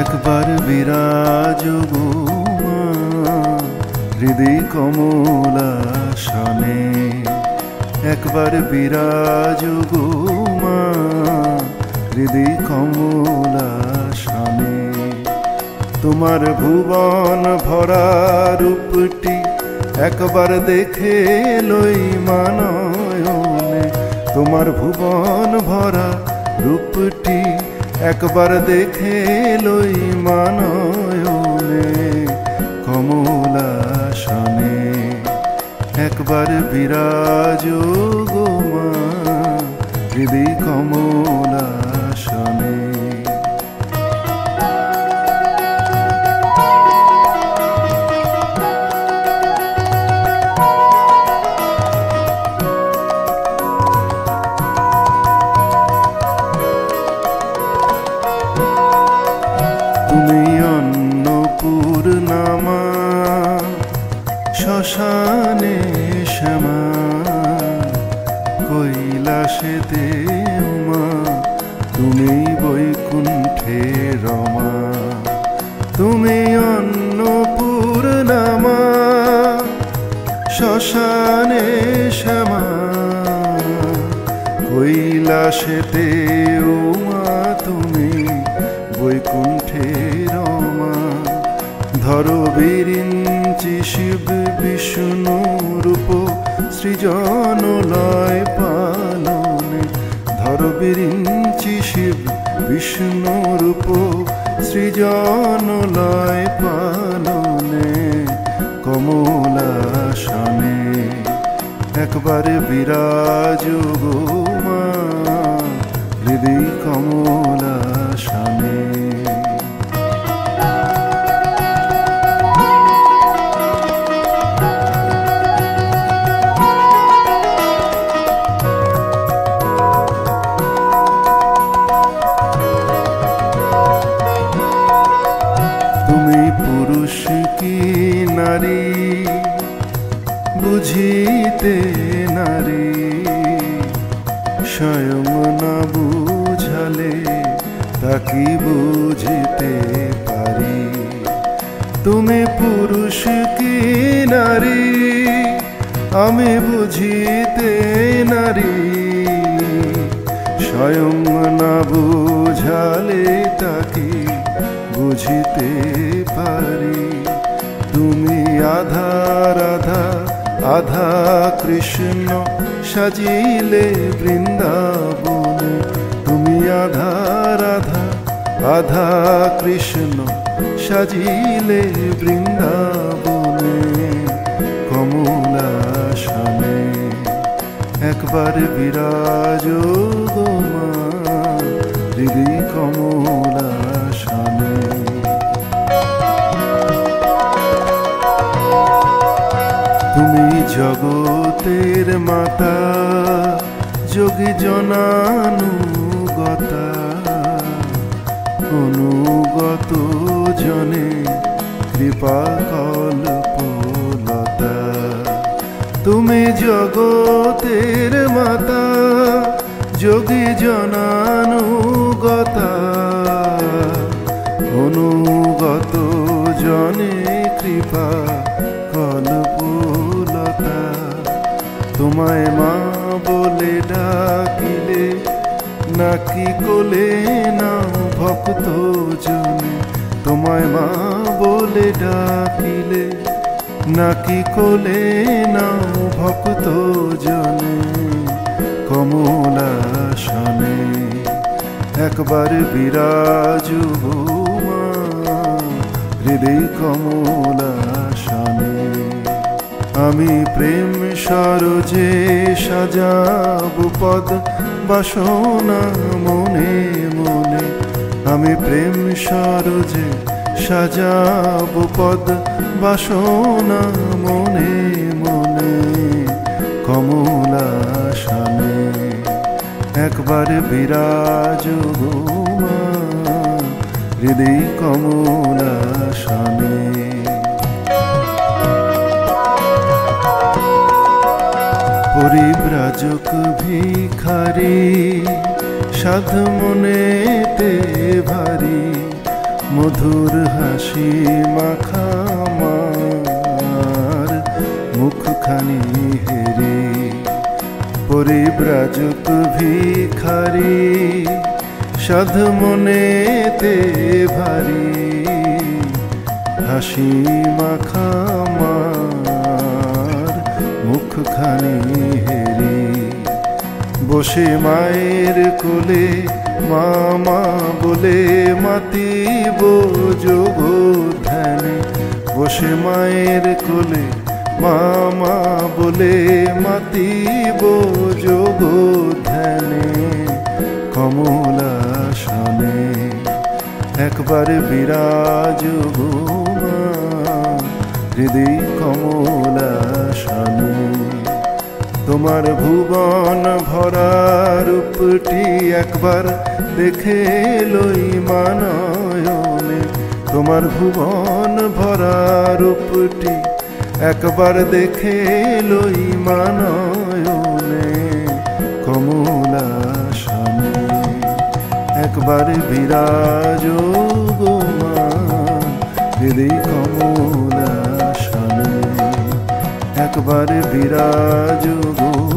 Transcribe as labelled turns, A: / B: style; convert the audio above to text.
A: একবার বিরাজ গো মা হৃদয় কমলাসনে, একবার বিরাজ গো মা হৃদয় কমলাসনে। তোমার ভুবন ভরা রূপটি একবার দেখে লই মানয়নে, তোমার ভুবন ভরা রূপটি একবার দেখে লই মানয়নে কমলাসনে। একবার বিরাজ গো মা হৃদয় কমলাসনে। তুমি অন্নপূর্ণা শ্মশানে শ্যামা, কৈলাসেতে উমা তুমি বৈকুণ্ঠে রমা। তুমি অন্নপূর্ণা শ্মশানে শ্যামা, কৈলাসেতে উমা তুমি বৈকুণ্ঠে রমা। ধরো বিরিঞ্চি শিব বিষ্ণু রূপ সৃজন লয় পালনে, ধরো বিরিঞ্চি শিব বিষ্ণু রূপ সৃজন লয় পালনে কমলাসনে। একবার বিরাজ গো মা হৃদয় কমলাসনে। তুমি পুরুষ কি নারী বুঝিতে নারী, স্বয়ং না বুঝালে তাকি বুঝিতে পারি। তুমি পুরুষ কি নারী আমি বুঝিতে নারী, স্বয়ং না বুঝালে তাকি বুঝিতে পারি। তুমি আধা রাধা আধা কৃষ্ণ সাজিলে বৃন্দাবনে, তুমি আধা রাধা আধা কৃষ্ণ সাজিলে বৃন্দাবনে কমলাসনে। একবার বিরাজ গো মা হৃদয় কমলাসনে। তুমি জগতের মাতা যোগী জনানুগতা, অনুগত জনে কৃপা কল্পলতা। তুমি জগতের মাতা যোগী জনানুগতা, অনুগত জনে কৃপা কল্পলতা। তোমায় মা বলে ডাকিলে নাকি কোলে নাও ভক্ত জনে, তোমায় মা বলে ডাকিলে নাকি কোলে নাও ভক্ত জনে কমলাসনে। একবার বিরাজ গো মা হৃদয় কমলাসনে। আমি প্রেম সরোজে সাজাব পদ বাসনা মনে মনে, আমি প্রেম সরোজে সাজাব পদ বাসনা মনে মনে কমলাসনে। একবার বিরাজ গো মা হৃদয় কমলাসনে। পরিব্রাজক ভিখারি সাধ মনেতে ভারী, মধুর হাসি মাখা আমার মুখখানি হেরে পরিব্রাজক ভিখারি সাধ মনেতে ভারী হাসি মাখা আমার মুখখানি হেরে বসে মায়ের কোলে মামা বলে মাতিব যোগ ধ্যানে বসে মায়ের কোলে মামা বলে মাতিব যোগ ধ্যানে কমলাসনে একবার বিরাজ গো মা হৃদয় কমলাসনে তোমার ভুবন ভরা রূপটি একবার দেখে লই মানয়নে তোমার ভুবন ভরা রূপটি একবার দেখে লই মানয়নে কমলাসনে একবার বিরাজ গো মা হৃদয় কমলাসনে একবার বিরাজ গো